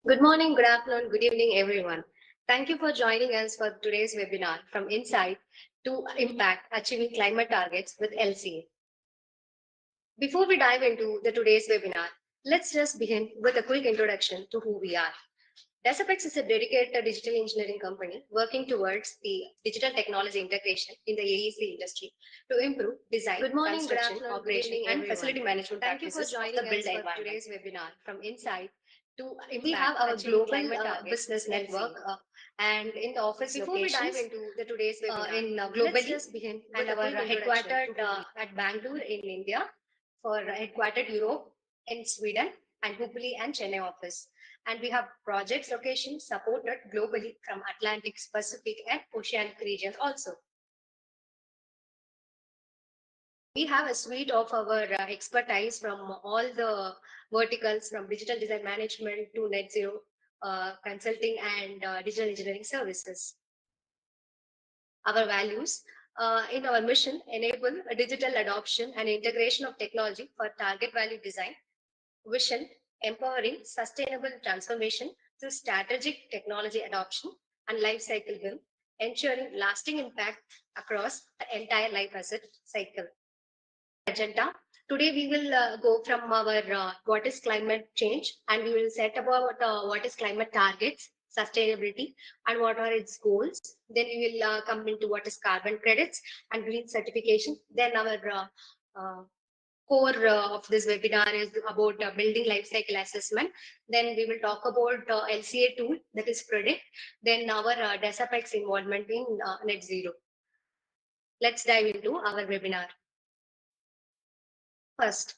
Good morning, good afternoon, good evening, everyone. Thank you for joining us for today's webinar from Insight to Impact Achieving Climate Targets with LCA. Before we dive into the today's webinar, let's just begin with a quick introduction to who we are. Desapex is a dedicated digital engineering company working towards the digital technology integration in the AEC industry to improve design, good morning, construction, good operation, and everyone. Facility management Thank practices you for joining of the built us for today's webinar from Insight to Impact. We have our global business network and in the office before locations, we dive into the today's webinar, globally, let's just begin and our headquartered at Bangalore in India, for headquartered Europe in Sweden and Hubli and Chennai office. And we have projects locations supported globally from Atlantic, Pacific, and Oceanic regions also. We have a suite of our expertise from all the verticals, from digital design management to net zero consulting and digital engineering services. Our values in our mission enable a digital adoption and integration of technology for target value design, vision, empowering sustainable transformation through strategic technology adoption and life cycle build, ensuring lasting impact across the entire life asset cycle. Agenda. Today we will go from our what is climate change, and we will set about what is climate targets, sustainability, and what are its goals. Then we will come into what is carbon credits and green certification. Then our core of this webinar is about building life cycle assessment. Then we will talk about LCA tool, that is Prodikt. Then our Desapex involvement in net zero. Let's dive into our webinar. First,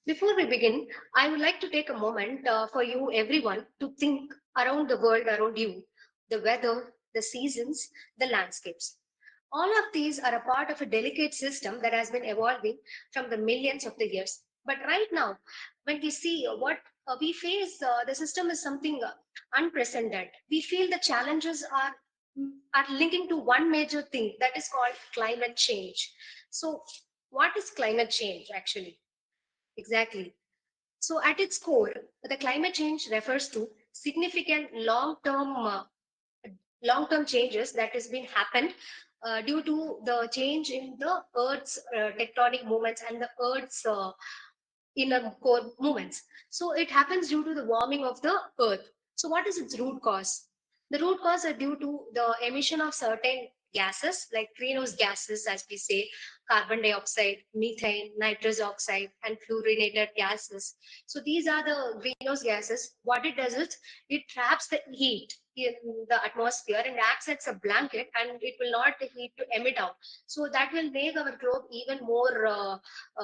before we begin, I would like to take a moment for you, everyone, to think around the world around you, the weather, the seasons, the landscapes. All of these are a part of a delicate system that has been evolving from the millions of the years. But right now, when we see what we face, the system is something unprecedented. We feel the challenges are linking to one major thing that is called climate change. So what is climate change actually? Exactly. So at its core, the climate change refers to significant long-term changes that has been happened due to the change in the Earth's tectonic movements and the Earth's inner core movements. So it happens due to the warming of the Earth. So what is its root cause? The root cause are due to the emission of certain gases like greenhouse gases, as we say, carbon dioxide, methane, nitrous oxide, and fluorinated gases. So these are the greenhouse gases. What it does is it traps the heat in the atmosphere and acts as a blanket, and it will not heat to emit out. So that will make our globe even more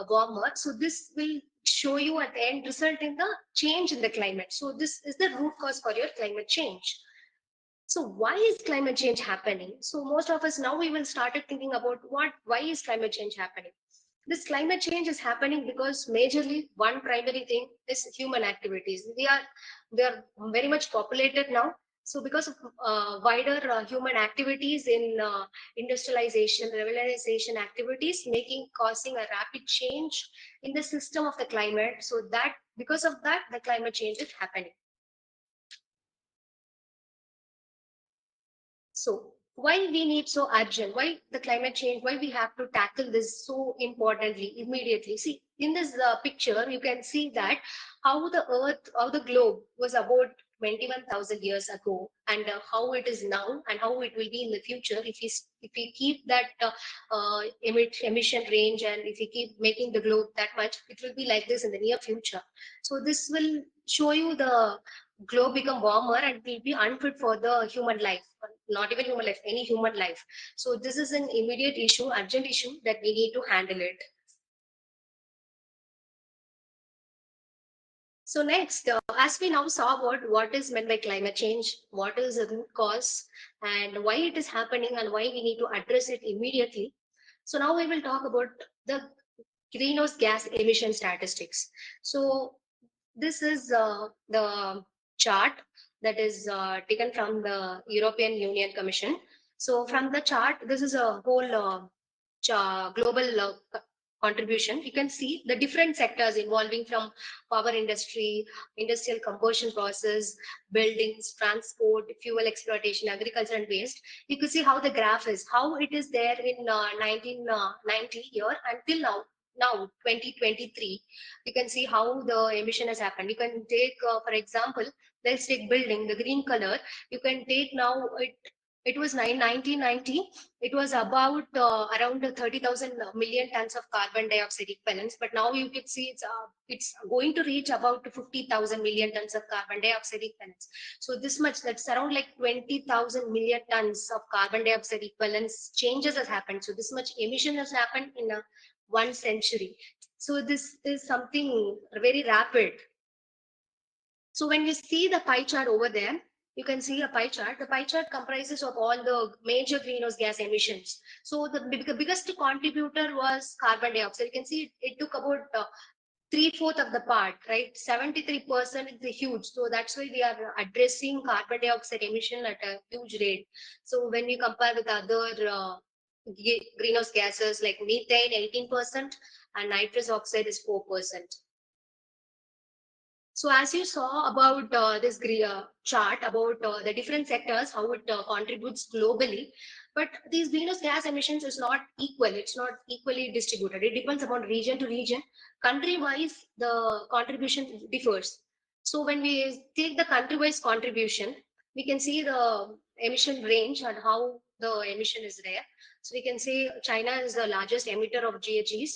warmer. So this will show you at the end result in the change in the climate. So this is the root cause for your climate change. So why is climate change happening? So most of us now we will started thinking about why is climate change happening? This climate change is happening because majorly one primary thing is human activities. We are very much populated now. So because of wider human activities in industrialization, revitalization activities, causing a rapid change in the system of the climate. So that because of that, the climate change is happening. So why we need so urgent, why the climate change, why we have to tackle this so importantly, immediately. See, in this picture, you can see that how the earth, how the globe was about 21,000 years ago, and how it is now and how it will be in the future if we keep that emission range, and if we keep making the globe that much, it will be like this in the near future. So this will show you the globe become warmer and will be unfit for the human life, not even human life, any human life. So this is an immediate issue, urgent issue that we need to handle it. So next, as we now saw about what is meant by climate change, what is the root cause, and why it is happening, and why we need to address it immediately. So now we will talk about the greenhouse gas emission statistics. So this is the chart that is taken from the European Union Commission. So from the chart, this is a whole global contribution, you can see the different sectors involving from power industry, industrial combustion process, buildings, transport, fuel exploitation, agriculture and waste. You can see how the graph is, how it is there in 1990 year until now 2023. You can see how the emission has happened. You can take for example, let's take building, the green color. You can take now it was 1990, it was about around 30,000 million tons of carbon dioxide equivalents, but now you can see it's going to reach about 50,000 million tons of carbon dioxide equivalents. So this much, that's around like 20,000 million tons of carbon dioxide equivalents changes has happened. So this much emission has happened in 1 century. So this is something very rapid. So when you see the pie chart over there, you can see a pie chart. The pie chart comprises of all the major greenhouse gas emissions. So the biggest contributor was carbon dioxide. You can see it took about 3/4 of the part, right? 73% is huge. So that's why we are addressing carbon dioxide emission at a huge rate. So when we compare with other greenhouse gases like methane, 18%, and nitrous oxide is 4%. So as you saw about this chart about the different sectors, how it contributes globally, but these greenhouse gas emissions is not equal. It's not equally distributed. It depends upon region to region. Country-wise, the contribution differs. So when we take the country-wise contribution, we can see the emission range and how the emission is there. So we can say China is the largest emitter of GHGs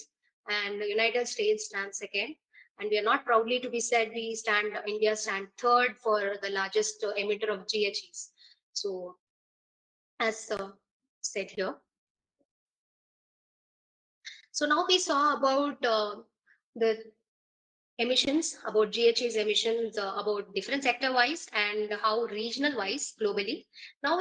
and the United States stands second. And we are not proudly to be said India stand third for the largest emitter of GHGs. So as said here. So now we saw about the emissions, about GHGs emissions, about different sector wise and how regional wise globally. Now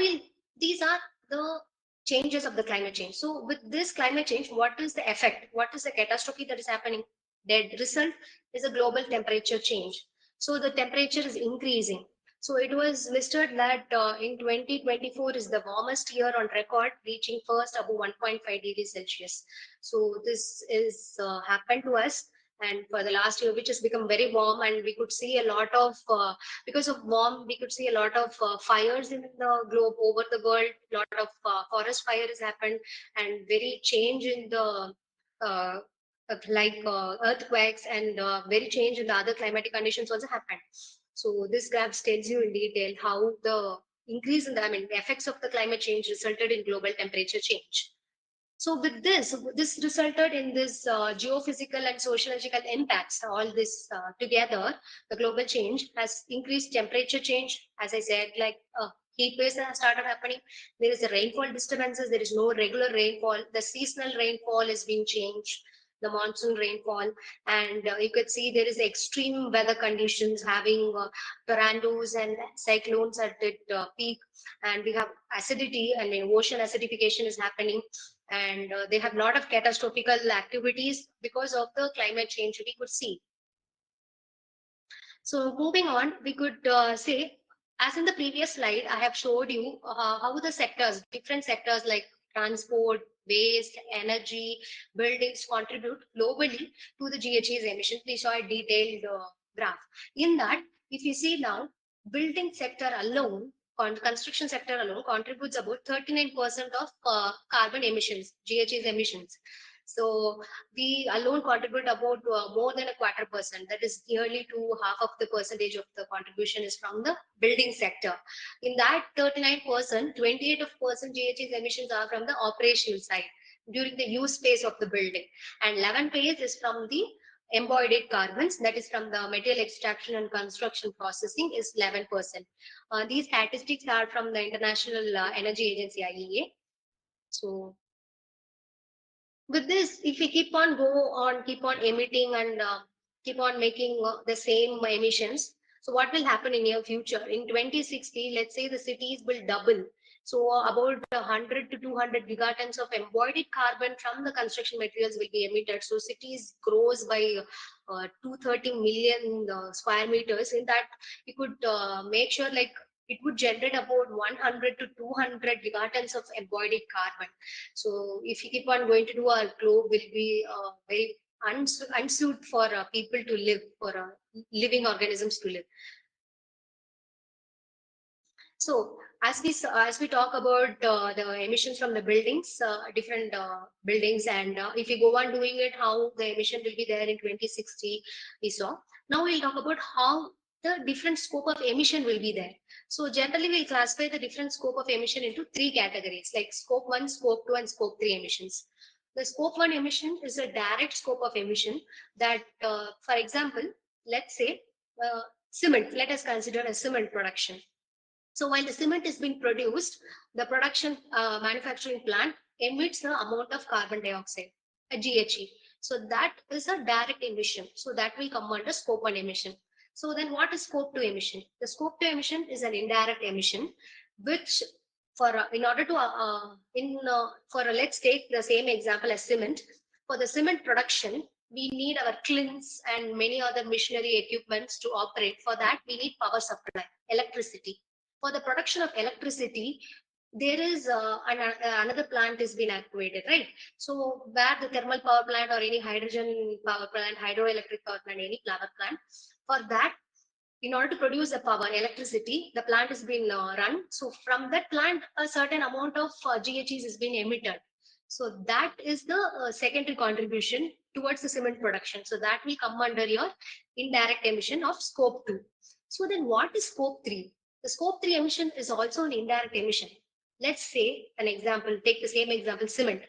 these are the changes of the climate change. So with this climate change, what is the effect? What is the catastrophe that is happening? The result is a global temperature change. So the temperature is increasing. So it was listed that in 2024 is the warmest year on record, reaching first above 1.5 degrees Celsius. So this is happened to us, and for the last year, which has become very warm, and we could see a lot of because of warm, we could see a lot of fires in the globe over the world. A lot of forest fire has happened, and very change in the uh, earthquakes and very change in the other climatic conditions also happened. So this graph tells you in detail how the increase in the, the effects of the climate change resulted in global temperature change. So with this resulted in this geophysical and sociological impacts. All this together, the global change has increased temperature change. As I said, like heat waves have started happening. There is a rainfall disturbances. There is no regular rainfall. The seasonal rainfall is being changed. The monsoon rainfall, and you could see there is extreme weather conditions having tornadoes and cyclones at its peak, and we have acidity and ocean acidification is happening, and they have a lot of catastrophic activities because of the climate change we could see. So moving on, we could say, as in the previous slide, I have showed you how the sectors, different sectors like transport, waste, energy, buildings contribute globally to the GHG's emissions. We saw a detailed graph. In that, if you see now, building sector alone, construction sector alone contributes about 39% of carbon emissions, GHG's emissions. So we alone contribute about more than a 1/4%. That is nearly to half of the percentage of the contribution is from the building sector. In that 39%, 28% GHG emissions are from the operational side during the use phase of the building, and 11 phase is from the embodied carbons, that is from the material extraction and construction processing is 11%. These statistics are from the International Energy Agency, IEA. So with this, if we keep on keep on emitting and keep on making the same emissions, so what will happen in your future? In 2060, let's say the cities will double. So about 100 to 200 gigatons of embodied carbon from the construction materials will be emitted. So cities grows by 230 million square meters. In that, you could make sure like it would generate about 100 to 200 gigatons of embodied carbon. So if we keep on going to do, our globe will be very unsuited for people to live, for living organisms to live. So as we talk about the emissions from the buildings, different buildings, and if we go on doing it, how the emission will be there in 2060, we saw. Now we'll talk about how the different scope of emission will be there. So generally we'll classify the different scope of emission into three categories, like scope 1, scope 2, and scope 3 emissions. The scope 1 emission is a direct scope of emission that, for example, let's say cement. Let us consider a cement production. So while the cement is being produced, the production manufacturing plant emits the amount of carbon dioxide, a GHG. So that is a direct emission. So that will come under scope 1 emission. So then what is scope 2 emission? The scope 2 emission is an indirect emission, which for in order to let's take the same example as cement. For the cement production, we need our kilns and many other machinery equipments to operate. For that, we need power supply, electricity. For the production of electricity, there is another plant is being activated, right? So where the thermal power plant or any hydrogen power plant, hydroelectric power plant, any power plant, for that, in order to produce the power, electricity, the plant is being run. So from that plant, a certain amount of GHGs is being emitted. So that is the secondary contribution towards the cement production. So that will come under your indirect emission of scope 2. So then what is scope 3? The scope 3 emission is also an indirect emission. Let's say an example, take the same example, cement.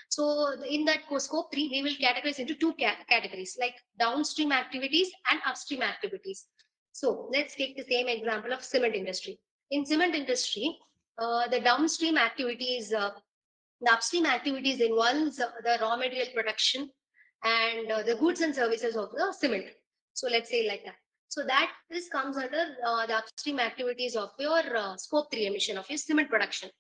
So in that scope 3, we will categorize into two categories, like downstream activities and upstream activities. So let's take the same example of cement industry. In cement industry, the downstream activities, the upstream activities involves the raw material production and the goods and services of the cement. So let's say like that. So that this comes under the upstream activities of your scope 3 emission of your cement production.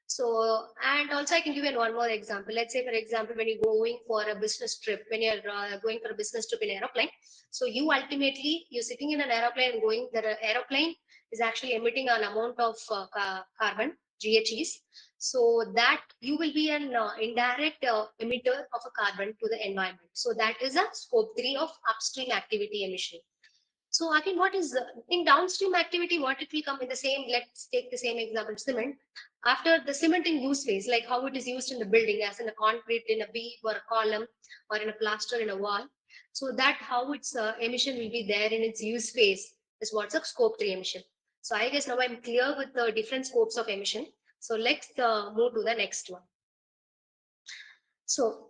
So, and also I can give you one more example. Let's say, for example, when you're going for a business trip, when you're going for a business trip in aeroplane, so you're sitting in an aeroplane going, the aeroplane is actually emitting an amount of carbon, GHGs. So that you will be an indirect emitter of a carbon to the environment. So that is a scope 3 of upstream activity emission. So again, what is in downstream activity, what it will come in the same, let's take the same example, cement. After the cement in use phase, like how it is used in the building, as in a concrete, in a beam or a column, or in a plaster in a wall. So that how its emission will be there in its use phase is what's a scope 3 emission. So I guess now I'm clear with the different scopes of emission. So let's move to the next one. So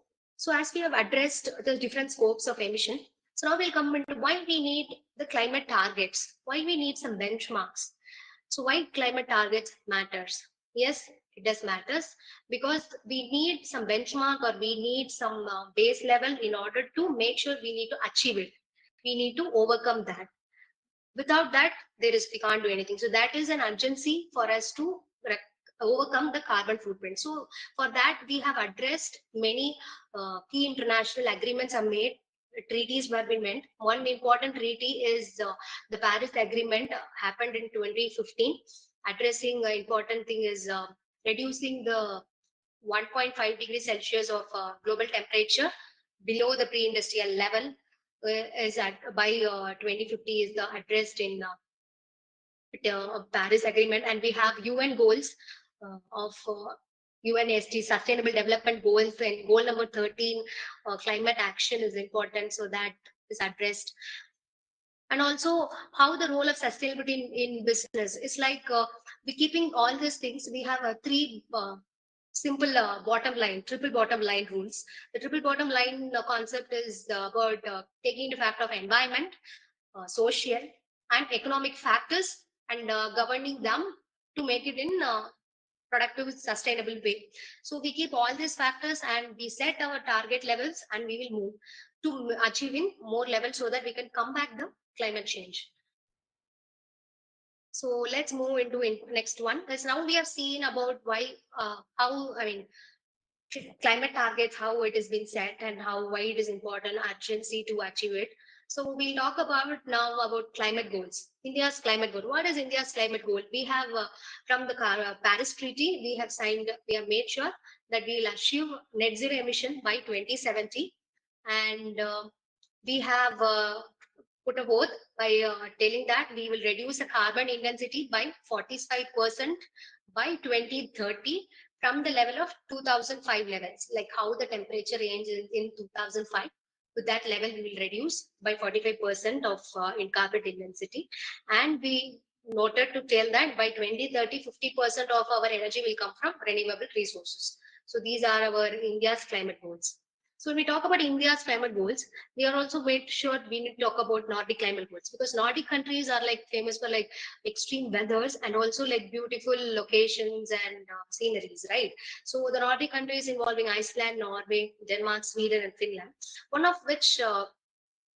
as we have addressed the different scopes of emission, so now we'll come into why we need the climate targets, why we need some benchmarks. So why climate targets matters? Yes, it does matters because we need some benchmark or we need some base level in order to make sure we need to achieve it. We need to overcome that. Without that, we can't do anything. So that is an urgency for us to overcome the carbon footprint. So for that, we have addressed many key international agreements are made. Treaties were been meant. One important treaty is the Paris Agreement, happened in 2015. Addressing important thing is reducing the 1.5 degrees Celsius of global temperature below the pre-industrial level is at by 2050 is addressed in Paris Agreement, and we have UN goals of UNSD Sustainable Development Goals, and goal number 13, climate action is important, so that is addressed. And also how the role of sustainability in business is like we keeping all these things. We have three simple bottom line, triple bottom line rules. The triple bottom line concept is about taking into fact of environment, social and economic factors, and governing them to make it in productive, sustainable way. So we keep all these factors and we set our target levels, and we will move to achieving more levels so that we can combat the climate change. So let's move into next one. Because now we have seen about why, climate targets, how it has been set, and why it is important, urgency to achieve it. So we'll talk about now about climate goals. India's climate goal. What is India's climate goal? We have from the Paris Treaty, we have signed, we have made sure that we will achieve net zero emission by 2070, and we have put a oath by telling that we will reduce the carbon intensity by 45% by 2030 from the level of 2005 levels, like how the temperature range is in 2005. To that level, we will reduce by 45% of in carbon intensity. And we noted to tell that by 2030, 50% of our energy will come from renewable resources. So these are our India's climate goals. So when we talk about India's climate goals, we are also made sure we need to talk about Nordic climate goals, because Nordic countries are like famous for like extreme weathers and also like beautiful locations and sceneries, right? So the Nordic countries involving Iceland, Norway, Denmark, Sweden, and Finland, one of which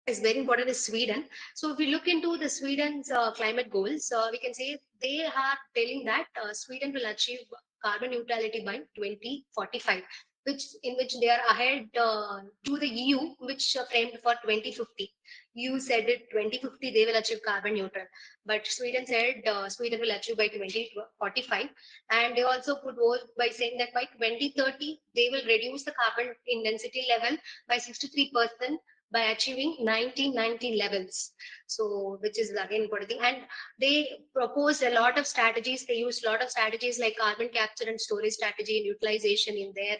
is very important is Sweden. So if we look into the Sweden's climate goals, we can say they are telling that Sweden will achieve carbon neutrality by 2045, which in which they are ahead to the EU, which framed for 2050. EU said it 2050 they will achieve carbon neutral, but Sweden said Sweden will achieve by 2045, and they also put forth by saying that by 2030 they will reduce the carbon intensity level by 63% by achieving 1990 levels. So, which is again important thing. And they proposed a lot of strategies. They used a lot of strategies like carbon capture and storage strategy and utilization in their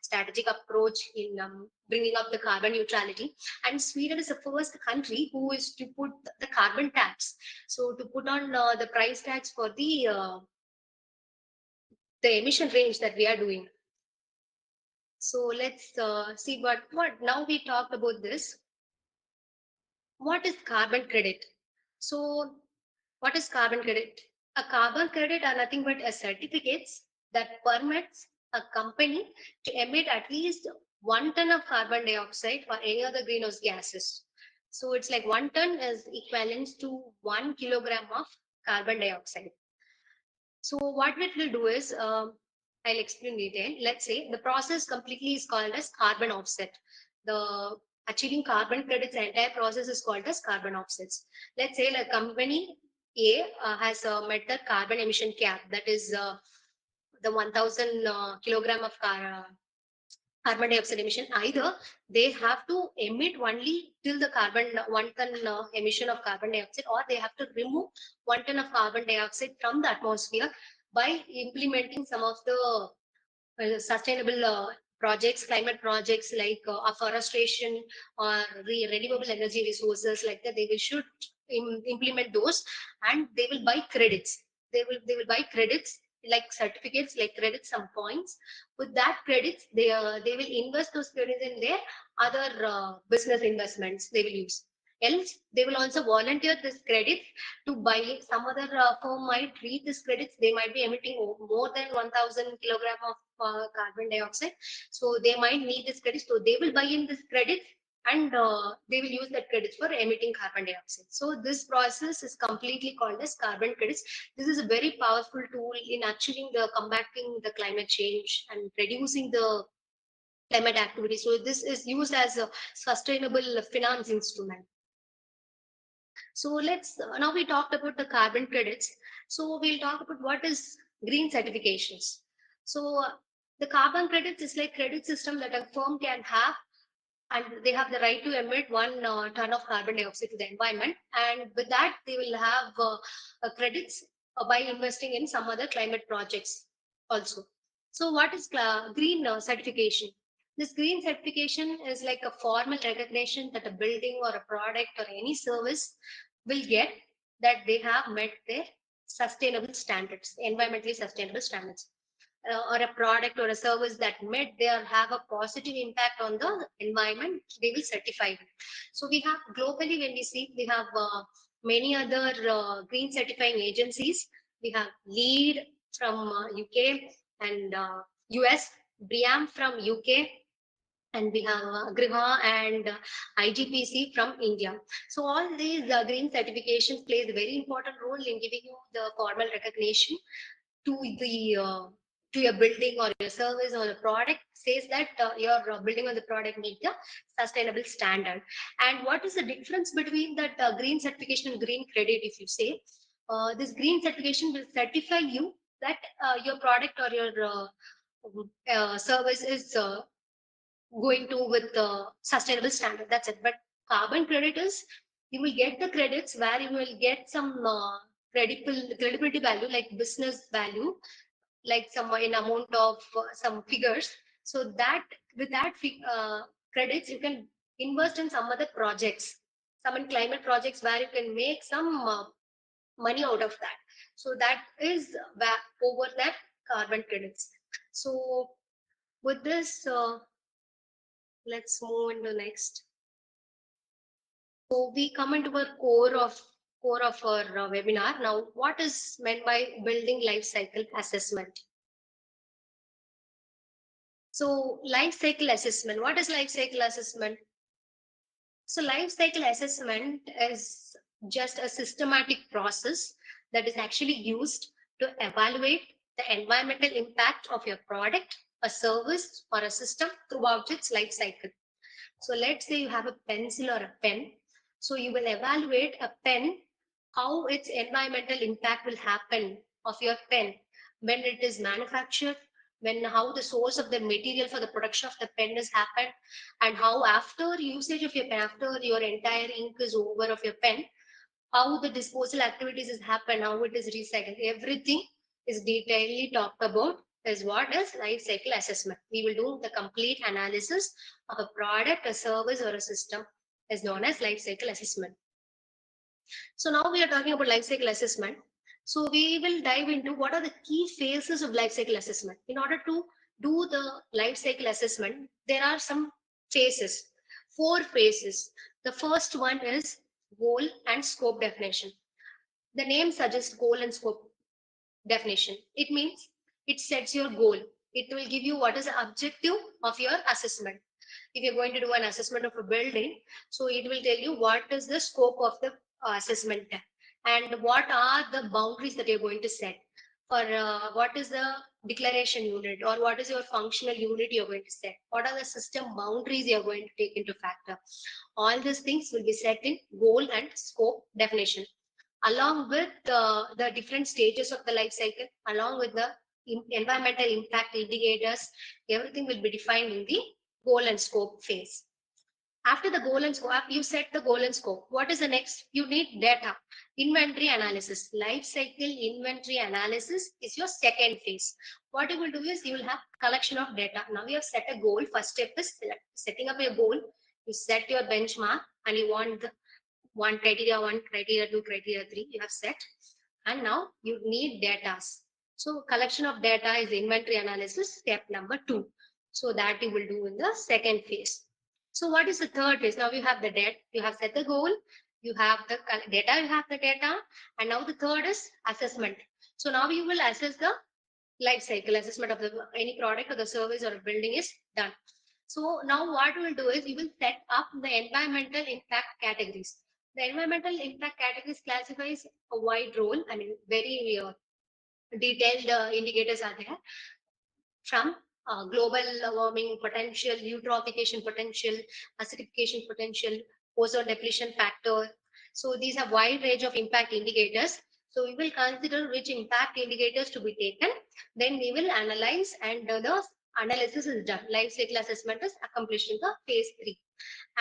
strategic approach in bringing up the carbon neutrality. And Sweden is the first country who is to put the carbon tax. So, to put on the price tax for the emission range that we are doing. So let's see what now we talked about this. What is carbon credit? So what is carbon credit? A carbon credit are nothing but a certificates that permits a company to emit at least 1 ton of carbon dioxide or any other greenhouse gases. So it's like 1 ton is equivalent to 1 kilogram of carbon dioxide. So what it will do is, I'll explain detail. Let's say the process completely is called as carbon offset. The achieving carbon credits, the entire process is called as carbon offsets. Let's say the company A has met the carbon emission cap, that is the 1000 kilogram of carbon dioxide emission. Either they have to emit only till the carbon 1 ton emission of carbon dioxide, or they have to remove 1 ton of carbon dioxide from the atmosphere by implementing some of the sustainable projects, climate projects like afforestation or renewable energy resources like that. They will should implement those, and they will buy credits. They will buy credits like certificates, like credits, some points. With that credits, they will invest those credits in their other business investments they will use. Else, they will also volunteer this credit to buy. Some other firm might read this credits. They might be emitting more than 1000 kilogram of carbon dioxide. So they might need this credit. So they will buy in this credit, and they will use that credits for emitting carbon dioxide. So this process is completely called as carbon credits. This is a very powerful tool in achieving the combating the climate change and reducing the climate activity. So this is used as a sustainable finance instrument. So let's now we talked about the carbon credits. So we'll talk about what is green certifications. So the carbon credits is like credit system that a firm can have, and they have the right to emit 1 ton of carbon dioxide to the environment, and with that they will have credits by investing in some other climate projects also. So what is green certification? This green certification is like a formal recognition that a building or a product or any service will get that they have met their sustainable standards, environmentally sustainable standards, or a product or a service that met there have a positive impact on the environment, they will certify it. So we have globally, when we see, we have many other green certifying agencies. We have LEED from UK and US, BREEAM from UK, and we have Griha and IGPC from India. So all these green certifications plays a very important role in giving you the formal recognition to the to your building or your service or a product says that your building or the product meet the sustainable standard. And what is the difference between that green certification and green credit? If you say this green certification will certify you that your product or your service is going to with the sustainable standard. That's it. But carbon credit is you will get the credits where you will get some credibility value, like business value, like some in amount of some figures. So that with that credits you can invest in some other projects, some in climate projects where you can make some money out of that. So that is over that carbon credits. So with this, let's move into next. So we come into our core of our webinar. Now, what is meant by building life cycle assessment? So life cycle assessment. What is life cycle assessment? So life cycle assessment is just a systematic process that is actually used to evaluate the environmental impact of your product, a service, or a system throughout its life cycle. So let's say you have a pencil or a pen. So you will evaluate a pen, how its environmental impact will happen of your pen when it is manufactured, when how the source of the material for the production of the pen has happened, and how after usage of your pen, after your entire ink is over of your pen, how the disposal activities has happened, how it is recycled. Everything is detailedly talked about is what is life cycle assessment. We will do the complete analysis of a product, a service, or a system is known as life cycle assessment. So now we are talking about life cycle assessment. So we will dive into what are the key phases of life cycle assessment. In order to do the life cycle assessment, there are some phases, 4 phases. The first one is goal and scope definition. The name suggests goal and scope definition. It means it sets your goal. It will give you what is the objective of your assessment. If you're going to do an assessment of a building, so it will tell you what is the scope of the assessment and what are the boundaries that you're going to set for what is the declaration unit or what is your functional unit you're going to set, what are the system boundaries you're going to take into factor. All these things will be set in goal and scope definition, along with the different stages of the life cycle, along with the environmental impact indicators. Everything will be defined in the goal and scope phase. After the goal and scope, you set the goal and scope. What is the next? You need data. Inventory analysis. Life cycle inventory analysis is your second phase. What you will do is you will have collection of data. Now you have set a goal. First step is setting up a goal. You set your benchmark and you want the criteria 1, criteria 2, criteria 3 you have set. And now you need data. So collection of data is inventory analysis, step number 2. So that you will do in the second phase. So what is the third phase? Now you have the data, you have set the goal, you have the data, and now the third is assessment. So now you will assess the life cycle assessment of the any product or the service or a building is done. So now what you will do is you will set up the environmental impact categories. The environmental impact categories classifies a wide role. I mean, very detailed indicators are there, from global warming potential, eutrophication potential, acidification potential, ozone depletion factor. So these are wide range of impact indicators. So we will consider which impact indicators to be taken. Then we will analyze, and the analysis is done. Life cycle assessment is accomplished in the phase 3.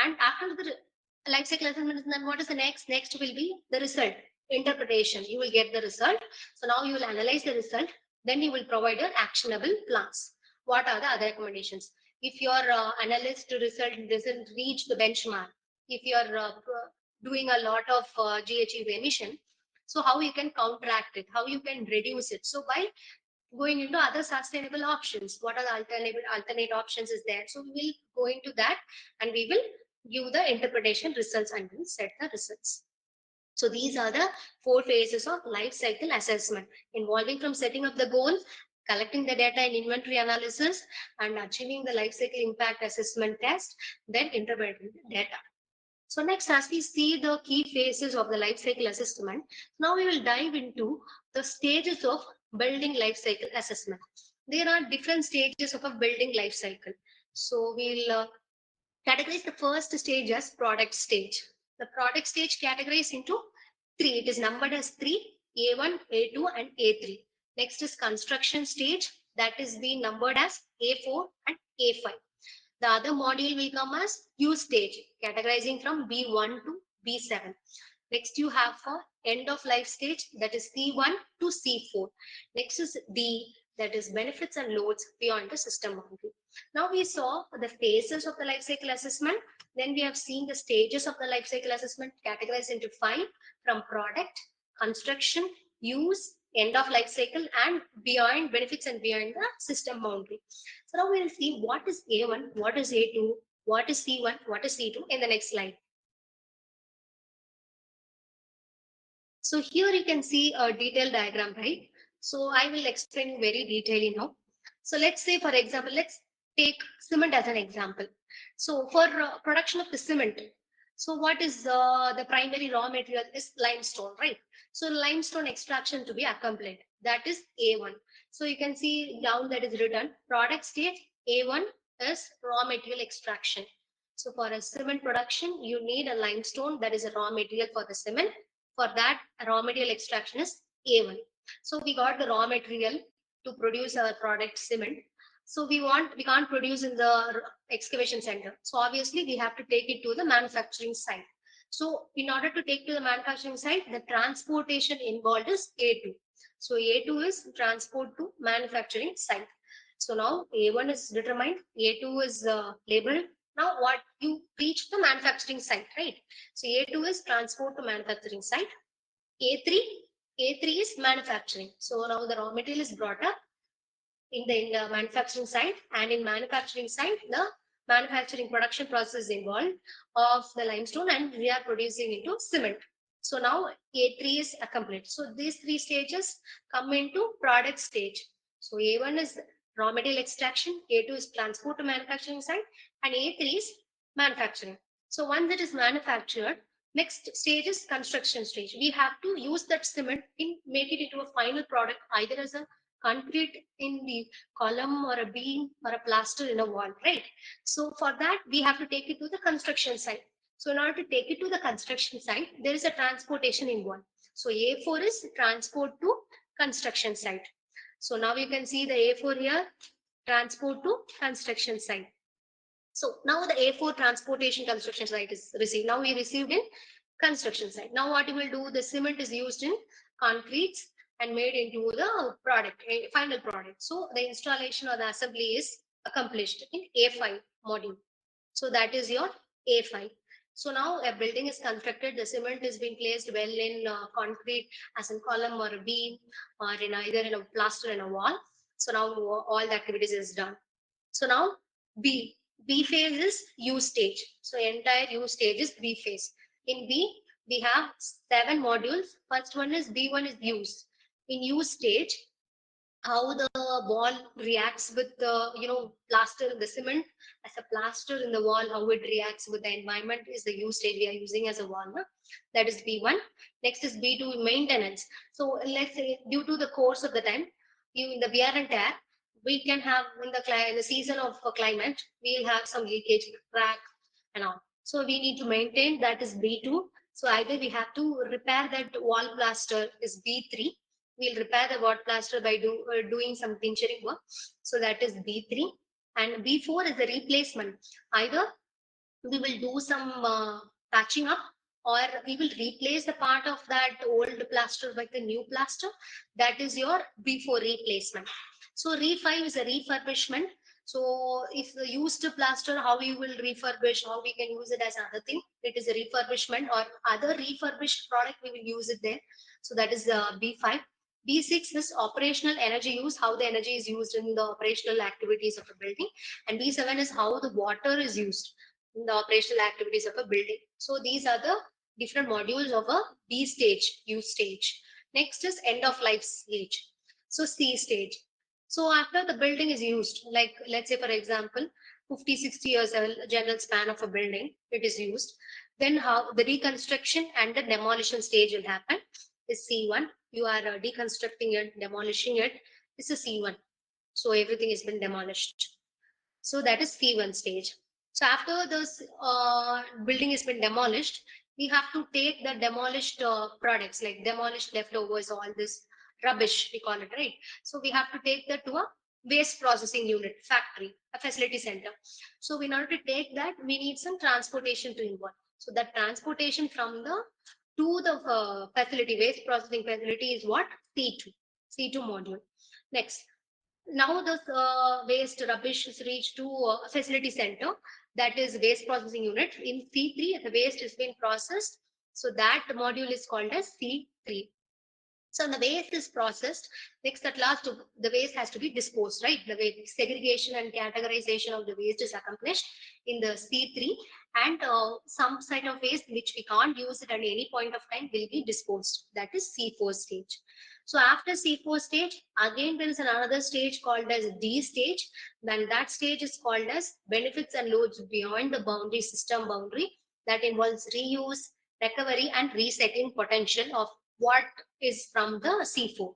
And after the life cycle assessment, then what is the next? Next will be the result, interpretation. You will get the result. So now you will analyze the result. Then you will provide your actionable plans. What are the other recommendations? If your analyst result doesn't reach the benchmark, if you are doing a lot of GHG emission, so how you can counteract it, how you can reduce it. So by going into other sustainable options, what are the alternate options is there. So we will go into that and we will give the interpretation results and we'll set the results. So these are the 4 phases of life cycle assessment, involving from setting up the goal, collecting the data and inventory analysis, and achieving the life cycle impact assessment test, then interpreting the data. So next, as we see the key phases of the life cycle assessment, now we will dive into the stages of building life cycle assessment. there are different stages of a building life cycle. So we'll categorize the first stage as product stage. The product stage categorized into three. It is numbered as three: A1, A2, and A3. Next is construction stage, that is being numbered as A4 and A5. The other module will come as use stage, categorizing from B1 to B7. Next, you have for end of life stage, that is C1 to C4. Next is D, that is benefits and loads beyond the system boundary. Now we saw the phases of the life cycle assessment. Then we have seen the stages of the life cycle assessment categorized into five: from product, construction, use, end of life cycle, and beyond benefits and beyond the system boundary. So now we will see what is A1, what is A2, what is C1, what is C2 in the next slide. So here you can see a detailed diagram, right? So I will explain very detailedly now. So let's say, for example, let's take cement as an example. So for production of the cement, so what is the primary raw material is limestone, right? So limestone extraction to be accomplished, that is A1. So you can see down that is written product stage A1 is raw material extraction. So for a cement production, you need a limestone, that is a raw material for the cement. For that, raw material extraction is A1. So we got the raw material to produce our product cement. So we can't produce in the excavation center. So obviously we have to take it to the manufacturing site. So in order to take to the manufacturing site, the transportation involved is A2. So A2 is transport to manufacturing site. So now A1 is determined, A2 is labeled. Now what you reach the manufacturing site, right? So A2 is transport to manufacturing site. A3 is manufacturing. So now the raw material is brought up in the manufacturing site, and in manufacturing site, the manufacturing production process involved of the limestone, and we are producing into cement. So now A3 is accomplished. So these three stages come into product stage. So A1 is raw material extraction, A2 is transport to manufacturing site, and A3 is manufacturing. So once it is manufactured, next stage is construction stage. We have to use that cement in make it into a final product, either as a concrete in the column or a beam or a plaster in a wall, right? So for that, we have to take it to the construction site. So in order to take it to the construction site, there is a transportation involved. So A4 is transport to construction site. So now you can see the A4 here, transport to construction site. So now the A4 transportation construction site is received. Now we received in construction site. Now what you will do, the cement is used in concretes and made into the product, a final product. So the installation or the assembly is accomplished in A5 module. So that is your A5. So now a building is constructed, the cement is being placed well in concrete as in column or a beam or in either in a plaster in a wall. So now all the activities is done. So now B phase is use stage. So entire use stage is B phase. In B, we have 7 modules. First one is B1 is use. In use stage, how the wall reacts with the plaster, the cement as a plaster in the wall, how it reacts with the environment is the use stage we are using as a wall. No? That is B1. Next is B2, maintenance. So let's say due to the course of the time, you in the wear and tear, we can have in the season of climate, we'll have some leakage, crack, and all. So we need to maintain, that is B2. So either we have to repair that wall plaster is B3. We'll repair the wall plaster by doing some tincturing work. So that is B3. And B4 is the replacement. Either we will do some patching up, or we will replace the part of that old plaster with the new plaster. That is your B4 replacement. So Re5 is a refurbishment. So if the used plaster, how we will refurbish, how we can use it as another thing. It is a refurbishment, or other refurbished product we will use it there. So that is B5. B6 is operational energy use, how the energy is used in the operational activities of a building. And B7 is how the water is used in the operational activities of a building. So these are the different modules of a B stage, use stage. Next is end of life stage. So C stage. So after the building is used, like let's say for example, 50, 60 years general span of a building, it is used. Then how the reconstruction and the demolition stage will happen is C1. You are deconstructing it, demolishing it. This is C1. So everything has been demolished. So that is C1 stage. So after this building has been demolished, we have to take the demolished products like demolished leftovers, all this rubbish, we call it, right? So we have to take that to a waste processing unit, factory, a facility center. So in order to take that, we need some transportation to involve. So that transportation from the to the facility, waste processing facility is what? C2, C2 module. Next, now the waste rubbish is reached to facility center, that is waste processing unit. In C3, the waste is being processed. So that module is called as C3. So the waste is processed. Next, at last, the waste has to be disposed, right? The segregation and categorization of the waste is accomplished in the C3, and some side of waste which we can't use it at any point of time will be disposed. That is C4 stage. So after C4 stage, again there is another stage called as D stage. Then that stage is called as benefits and loads beyond the boundary, system boundary. That involves reuse, recovery, and recycling potential of what is from the C4.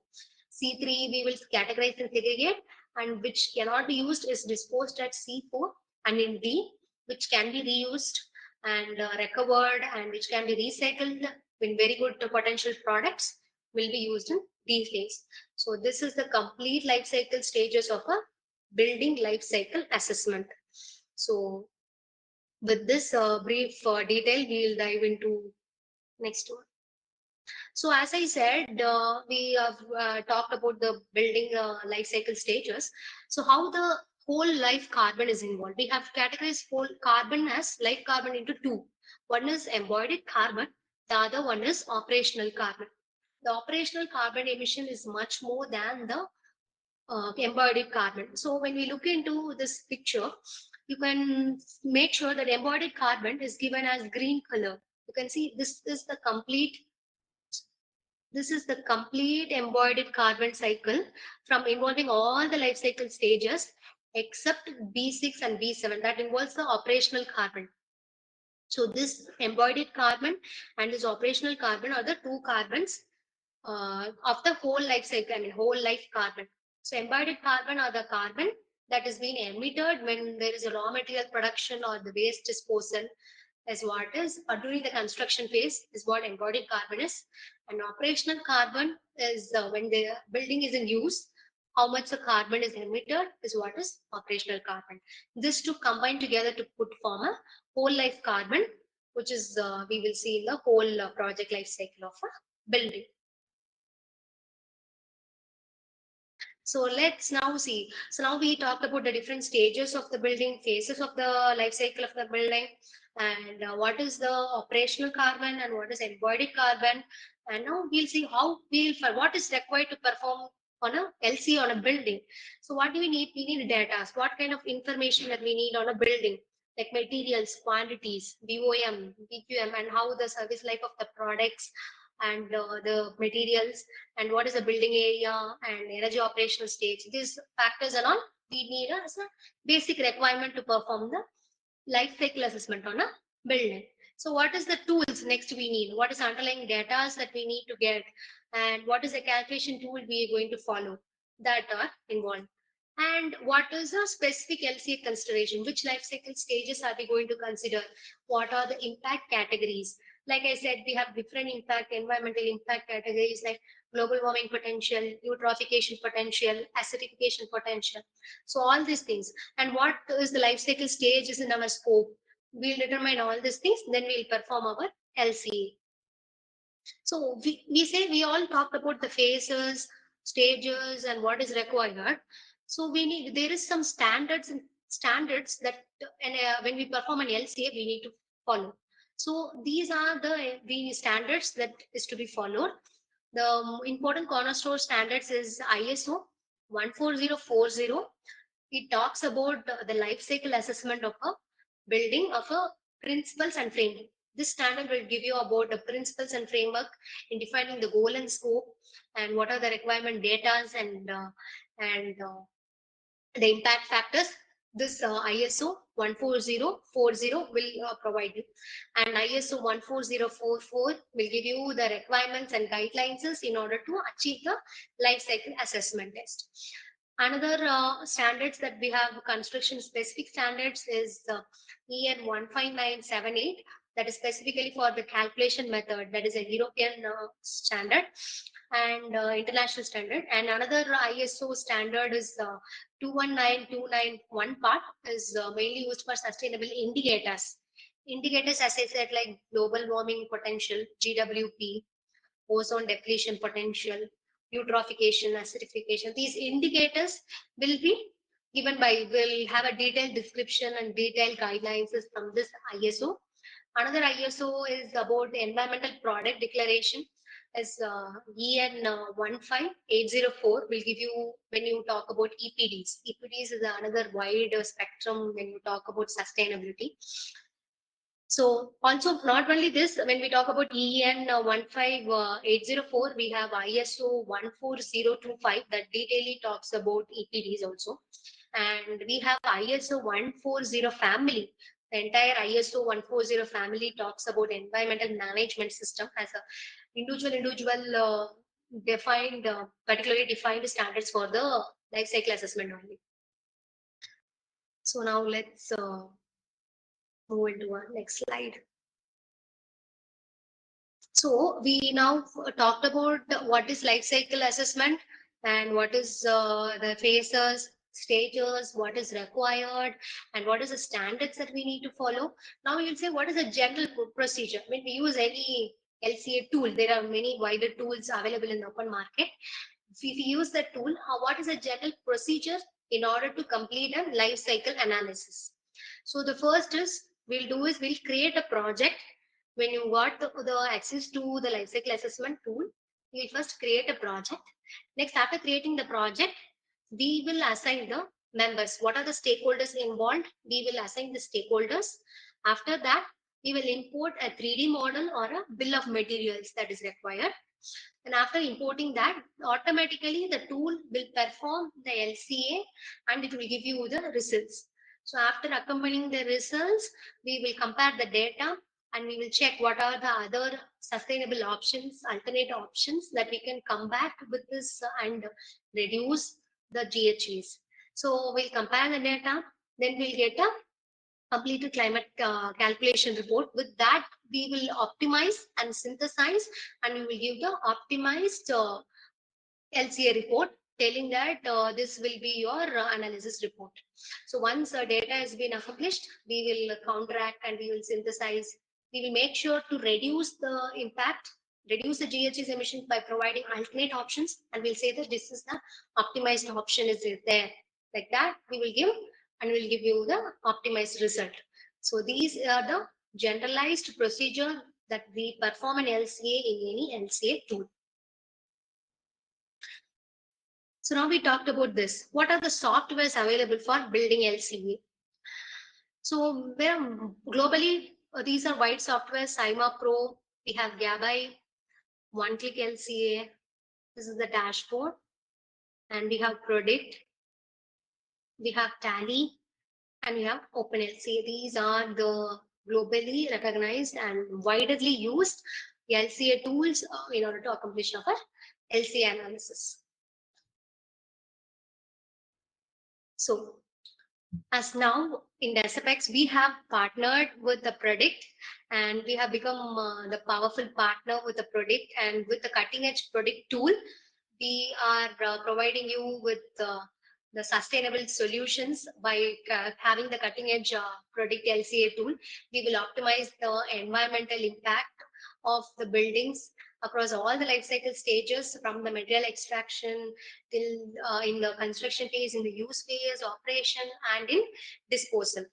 C3 we will categorize and segregate, and which cannot be used is disposed at C4, and in D, which can be reused and recovered and which can be recycled in very good potential products will be used in D phase. So this is the complete life cycle stages of a building life cycle assessment. So with this brief detail, we will dive into next one. So as I said, we have talked about the building life cycle stages. So how the whole life carbon is involved. We have categorized whole carbon as life carbon into two. One is embodied carbon, the other one is operational carbon. The operational carbon emission is much more than the embodied carbon. So when we look into this picture, you can make sure that embodied carbon is given as green color. You can see this is the complete embodied carbon cycle from involving all the life cycle stages except B6 and B7 that involves the operational carbon. So this embodied carbon and this operational carbon are the two carbons of the whole life cycle, I mean whole life carbon. So embodied carbon are the carbon that is being emitted when there is a raw material production or the waste disposal is what is, or during the construction phase is what embodied carbon is. And operational carbon is when the building is in use, how much the carbon is emitted is what is operational carbon. This two combine together to put form a whole life carbon, which is we will see in the whole project life cycle of a building. So let's now see. So now we talked about the different stages of the building, phases of the life cycle of the building, and what is the operational carbon and what is embodied carbon. And now we'll see how for what is required to perform on a LCA on a building. So what do we need? We need data. What kind of information that we need on a building, like materials, quantities, BOM, BQM, and how the service life of the products and the materials, and what is the building area and energy operational stage. These factors are all we need as a basic requirement to perform the life cycle assessment on a building. So what is the tools next we need? What is underlying data that we need to get? And what is the calculation tool we are going to follow that are involved? And what is a specific LCA consideration? Which life cycle stages are we going to consider? What are the impact categories? Like I said, we have different environmental impact categories like global warming potential, eutrophication potential, acidification potential. So all these things. And what is the life cycle stage is in our scope. We'll determine all these things, then we'll perform our LCA. So we say we all talked about the phases, stages, and what is required. So there is some standards that when we perform an LCA, we need to follow. So these are the standards that is to be followed. The important cornerstone standards is ISO 14040. It talks about the life cycle assessment of a building of a principles and framework. This standard will give you about the principles and framework in defining the goal and scope and what are the requirement data and the impact factors. This ISO 14040 will provide you, and ISO 14044 will give you the requirements and guidelines in order to achieve the life cycle assessment test. Another standards that we have, construction specific standards, is EN 15978, that is specifically for the calculation method, that is a European standard and international standard. And another ISO standard is 219291 part, is mainly used for sustainable indicators. Indicators, as I said, like global warming potential, GWP, ozone depletion potential, eutrophication, acidification. These indicators will be will have a detailed description and detailed guidelines from this ISO. Another ISO is about environmental product declaration, as EN 15804 will give you when you talk about EPDs. EPDs is another wide spectrum when you talk about sustainability. So also not only this, when we talk about EN 15804, we have ISO 14025 that detailing talks about EPDs also. And we have ISO 140 family. The entire ISO 140 family talks about environmental management system as a individual defined, particularly defined standards for the life cycle assessment only. So now let's move into our next slide. So we now talked about what is life cycle assessment and what is the phases, stages, what is required, and what is the standards that we need to follow. Now you'll say, what is a general procedure? When we use any LCA tool, there are many wider tools available in the open market. If we use that tool, what is a general procedure in order to complete a life cycle analysis? So the first is we'll create a project. When you got the access to the life cycle assessment tool, we'll first create a project. Next, after creating the project, we will assign the members. What are the stakeholders involved? We will assign the stakeholders. After that, we will import a 3D model or a bill of materials that is required. And after importing that, automatically the tool will perform the LCA and it will give you the results. So after accompanying the results, we will compare the data and we will check what are the other sustainable options, alternate options that we can come back with this and reduce the GHGs. So we'll compare the data, then we'll get a completed climate calculation report. With that, we will optimize and synthesize, and we will give the optimized LCA report telling that this will be your analysis report. So once data has been accomplished, we will counteract and we will synthesize. We will make sure to reduce the impact, reduce the GHG emissions by providing alternate options, and we'll say that this is the optimized option is there. Like that, we will give and we'll give you the optimized result. So these are the generalized procedure that we perform an LCA in any LCA tool. So now we talked about this. What are the softwares available for building LCA? So globally, these are wide softwares, CIMA Pro, we have Gabai, one-click LCA, this is the dashboard, and we have Prodikt, we have Tally, and we have OpenLCA. These are the globally recognized and widely used LCA tools in order to accomplish our LCA analysis. So as now in Desapex, we have partnered with the Prodikt and we have become the powerful partner with the Prodikt, and with the cutting edge Prodikt tool, we are providing you with the sustainable solutions by having the cutting edge Prodikt LCA tool. We will optimize the environmental impact of the buildings across all the life cycle stages, from the material extraction till in the construction phase, in the use phase, operation, and in disposal.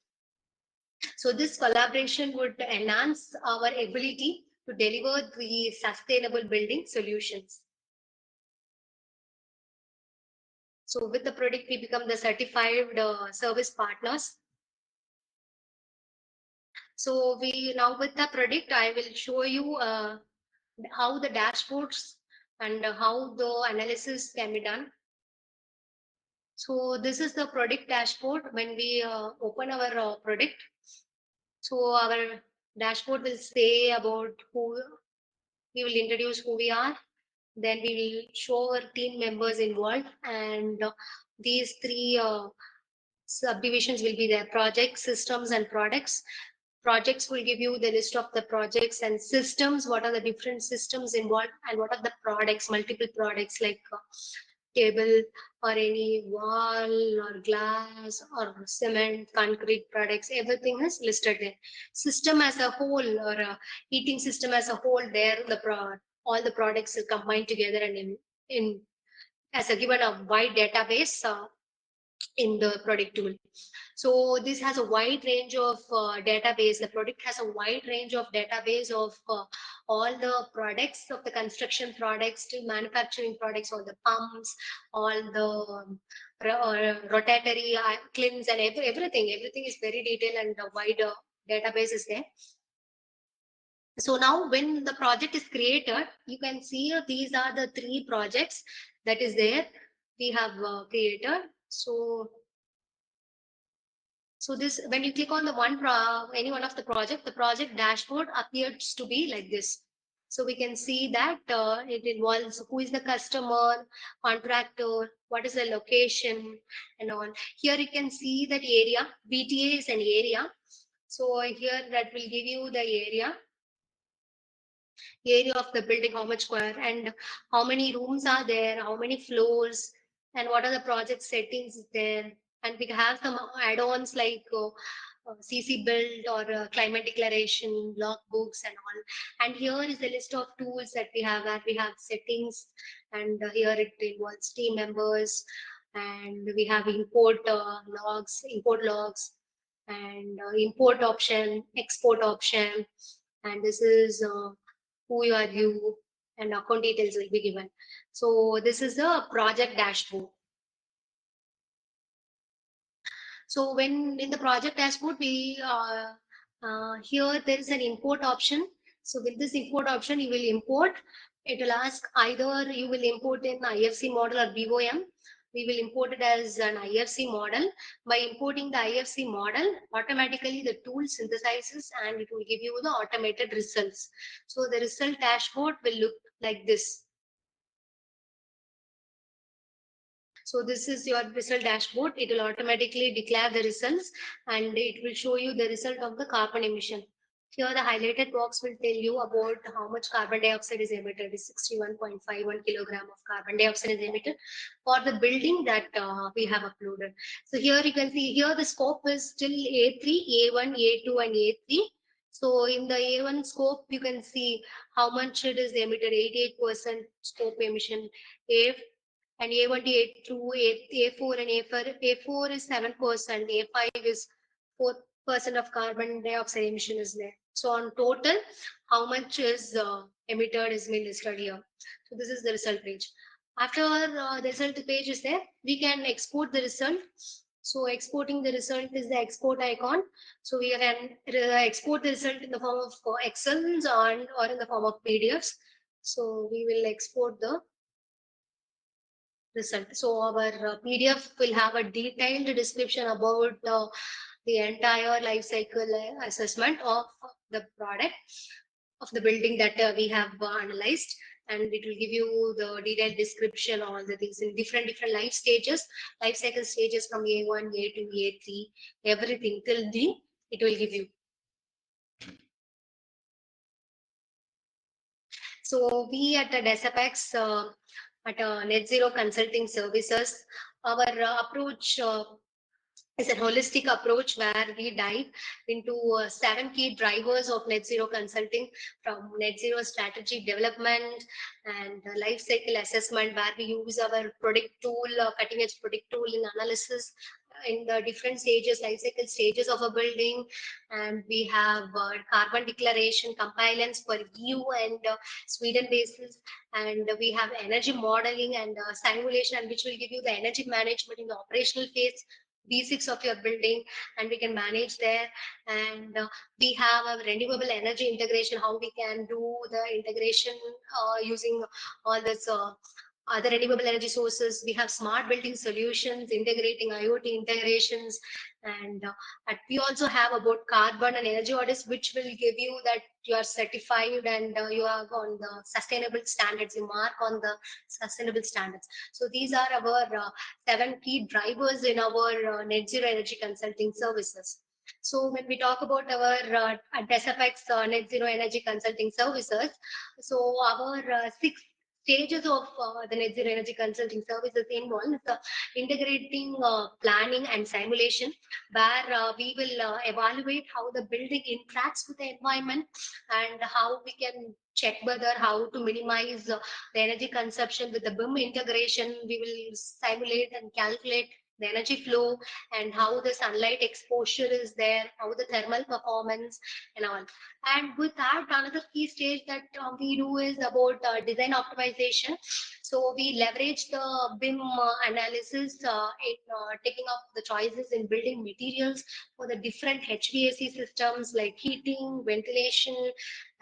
So this collaboration would enhance our ability to deliver the sustainable building solutions. So with the Prodikt, we become the certified service partners. So we now with the Prodikt, I will show you how the dashboards and how the analysis can be done. So this is the Prodikt dashboard. When we open our Prodikt, so our dashboard will say about who we will introduce, who we are, Then we will show our team members involved, and these three subdivisions will be there: projects, systems, and products. Projects will give you the list of the projects, and systems, what are the different systems involved, and what are the products, multiple products like table or any wall or glass or cement, concrete products, everything is listed there. System as a whole, or a heating system as a whole, there all the products are combined together and in as a given a wide database in the Prodikt tool. So this has a wide range of database. The Prodikt has a wide range of database of all the products, of the construction products to manufacturing products, all the pumps, all the rotatory clins, and everything. Everything is very detailed, and a wide database is there. So now when the project is created, you can see these are the three projects that is there. We have created. So this, when you click on the any one of the project dashboard appears to be like this. So we can see that it involves who is the customer, contractor, what is the location, and all. Here you can see that area. BTA is an area. So here that will give you the area of the building, how much square, and how many rooms are there, how many floors, and what are the project settings there. And we have some add-ons like CC build or climate declaration, log books, and all. And here is the list of tools that we have, where we have settings, and here it involves team members, and we have import logs, and import option, export option, and this is who you are you, and account details will be given. So this is the project dashboard. So when in the project dashboard, we here there is an import option. So with this import option, you will import. It will ask either you will import in IFC model or BOM. We will import it as an IFC model. By importing the IFC model, automatically the tool synthesizes and it will give you the automated results. So the result dashboard will look like this. So this is your result dashboard. It will automatically declare the results, and it will show you the result of the carbon emission. Here the highlighted box will tell you about how much carbon dioxide is emitted. Is 61.51 kilogram of carbon dioxide is emitted for the building that we have uploaded. So here you can see here the scope is still A3, A1, A2 and A3. So in the A1 scope, you can see how much it is emitted, 88% scope emission. And A1 to A2, A4 and A4 is 7%, A5 is 4% of carbon dioxide emission is there. So on total, how much is emitted is being listed here. So this is the result page. After the result page is there, we can export the result. So exporting the result is the export icon. So we can export the result in the form of Excel or in the form of PDFs. So we will export the result. So our PDF will have a detailed description about the entire life cycle assessment of the product, of the building that we have analyzed, and it will give you the detailed description, all the things in different life cycle stages from A1, A2, A3, everything till D, it will give you. So we at the Desapex, at Net Zero Consulting Services, our approach is a holistic approach where we dive into 7 key drivers of net zero consulting, from net zero strategy development and life cycle assessment, where we use our Prodikt tool, cutting edge Prodikt tool in analysis in the different stages, life cycle stages of a building. And we have carbon declaration compliance for EU and Sweden basis, and we have energy modeling and simulation, which will give you the energy management in the operational phase, basics of your building, and we can manage there. And we have a renewable energy integration, how we can do the integration using all this other renewable energy sources. We have smart building solutions, integrating IoT integrations, and we also have about carbon and energy audits, which will give you that you are certified and you are on the sustainable standards, you mark on the sustainable standards. So these are our 7 key drivers in our net zero energy consulting services. So when we talk about our Desapex net zero energy consulting services, so our 6 stages of the net zero energy consulting services involve integrating planning and simulation, where we will evaluate how the building interacts with the environment and how we can check whether how to minimize the energy consumption. With the BIM integration, we will simulate and calculate the energy flow and how the sunlight exposure is there, how the thermal performance and all. And with that, another key stage that we do is about design optimization. So we leverage the BIM analysis in taking up the choices in building materials for the different HVAC systems like heating, ventilation,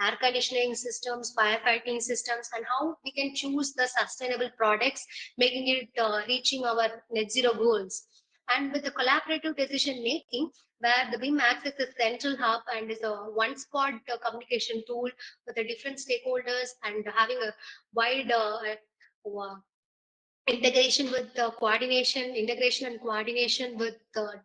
air conditioning systems, firefighting systems, and how we can choose the sustainable products, making it reaching our net zero goals. And with the collaborative decision making, where the BIM acts as a central hub and is a one-spot communication tool with the different stakeholders and having a wide integration and coordination with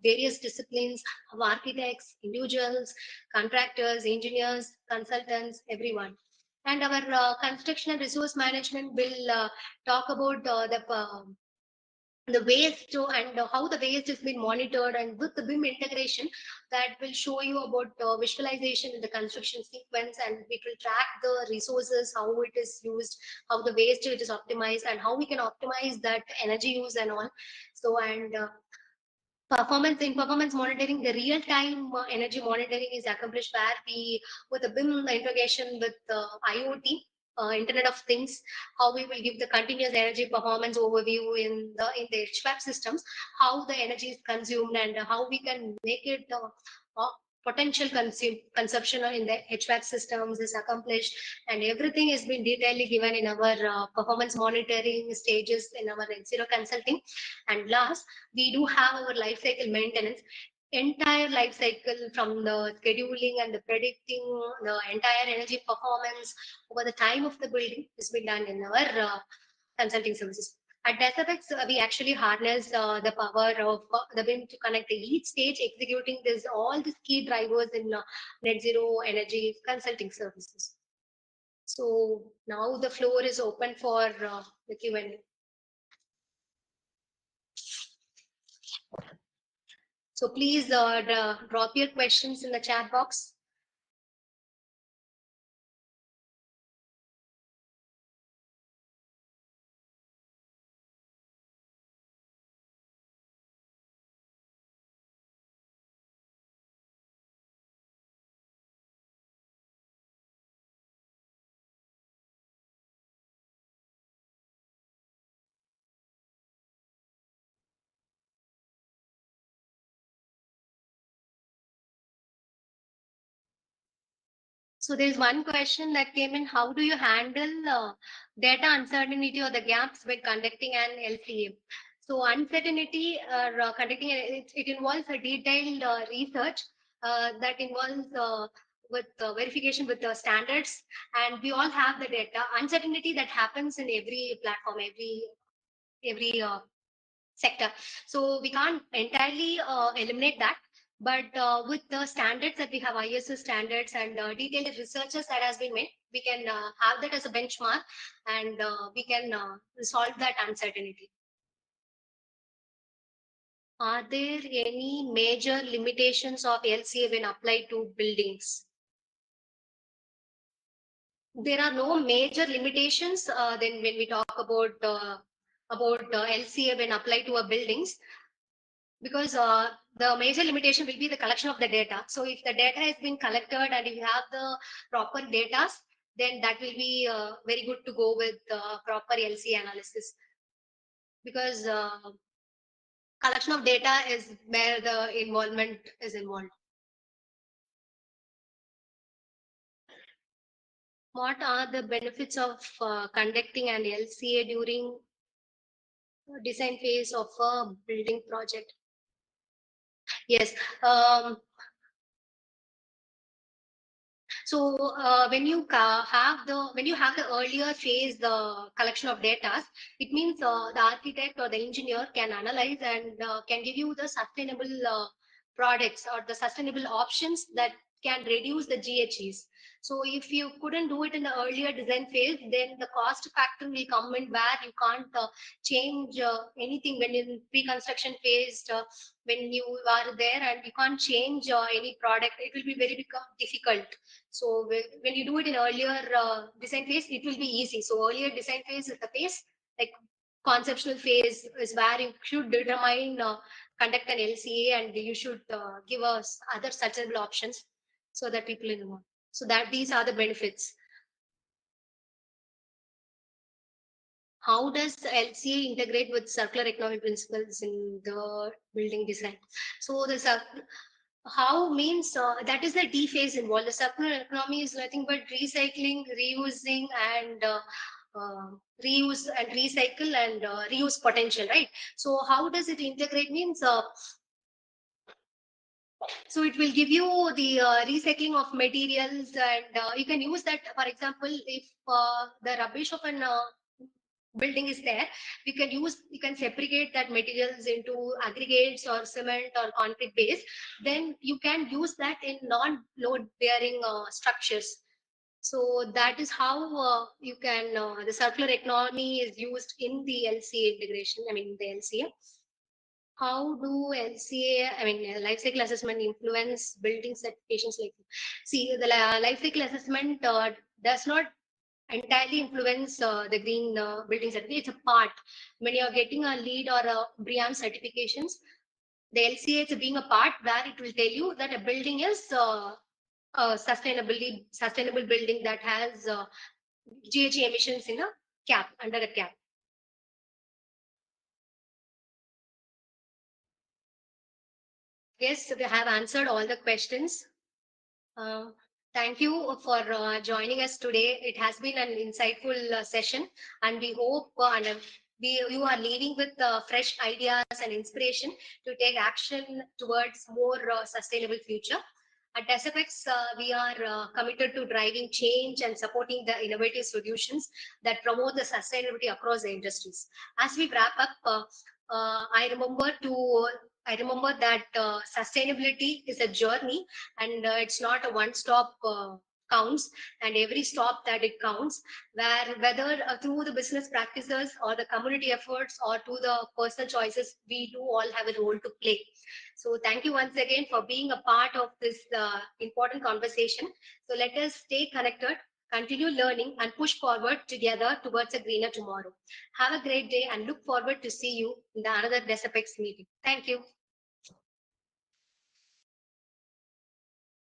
various disciplines of architects, individuals, contractors, engineers, consultants, everyone. And our construction and resource management will talk about the waste and how the waste has been monitored, and with the BIM integration that will show you about visualization in the construction sequence, and it will track the resources, how it is used, how the waste it is optimized, and how we can optimize that energy use and all. So and performance monitoring, the real time energy monitoring is accomplished where we, with the BIM integration with IoT, Internet of Things, how we will give the continuous energy performance overview in the HVAC systems, how the energy is consumed and how we can make it potential consumption in the HVAC systems is accomplished, and everything has been detailedly given in our performance monitoring stages in our net zero consulting. And last, we do have our life cycle maintenance, entire life cycle from the scheduling and the predicting the entire energy performance over the time of the building has been done in our consulting services. At Desapex, we actually harness the power of the BIM to connect each stage, executing this all these key drivers in net zero energy consulting services. So now the floor is open for the Q&A. So please drop your questions in the chat box. So there's one question that came in: how do you handle data uncertainty or the gaps when conducting an LCA? So uncertainty conducting it involves a detailed research that involves with verification with the standards, and we all have the data. Uncertainty that happens in every platform, every sector. So we can't entirely eliminate that. But with the standards that we have, ISO standards and detailed researches that has been made, we can have that as a benchmark, and we can solve that uncertainty. Are there any major limitations of LCA when applied to buildings? There are no major limitations then when we talk about LCA when applied to our buildings, because the major limitation will be the collection of the data. So if the data has been collected and if you have the proper data, then that will be very good to go with proper LCA analysis, because collection of data is where the involvement is involved. What are the benefits of conducting an LCA during design phase of a building project? Yes. So when you have the earlier phase, the collection of data, it means the architect or the engineer can analyze and can give you the sustainable products or the sustainable options that can reduce the GHEs. So if you couldn't do it in the earlier design phase, then the cost factor will come in where you can't change anything when in pre-construction phase. When you are there and you can't change any product, it will be very become difficult. So when you do it in earlier design phase, it will be easy. So earlier design phase is the phase, like conceptual phase is where you should determine, conduct an LCA, and you should give us other sustainable options so that people know. So that these are the benefits. How does LCA integrate with circular economy principles in the building design? So the how means that is the D phase involved. The circular economy is nothing but recycling, reusing, and uh, reuse and recycle and reuse potential, right? So how does it integrate? Means so it will give you the recycling of materials, and you can use that. For example, if the rubbish of an building is there, you can segregate that materials into aggregates or cement or concrete base. Then you can use that in non-load bearing structures. So that is how you can the circular economy is used in the LCA integration. I mean the LCA. How do LCA, I mean, life cycle assessment influence building certifications? Like, see, the life cycle assessment does not entirely influence the green building certificate. It's a part. When you're getting a LEED or a BREEAM certifications, the LCA is being a part where it will tell you that a building is a sustainable building that has GHG emissions in a cap, under a cap. Yes, we have answered all the questions. Uh, Thank you for joining us today. It has been an insightful session, and we hope you are leaving with fresh ideas and inspiration to take action towards more sustainable future. At Desapex, we are committed to driving change and supporting the innovative solutions that promote the sustainability across the industries. As we wrap up, I remember that sustainability is a journey, and it's not a one-stop counts, and every stop that it counts, where whether through the business practices or the community efforts or to the personal choices, we do all have a role to play. So thank you once again for being a part of this important conversation. So let us stay connected, continue learning, and push forward together towards a greener tomorrow. Have a great day and look forward to see you in the another Desapex meeting. Thank you.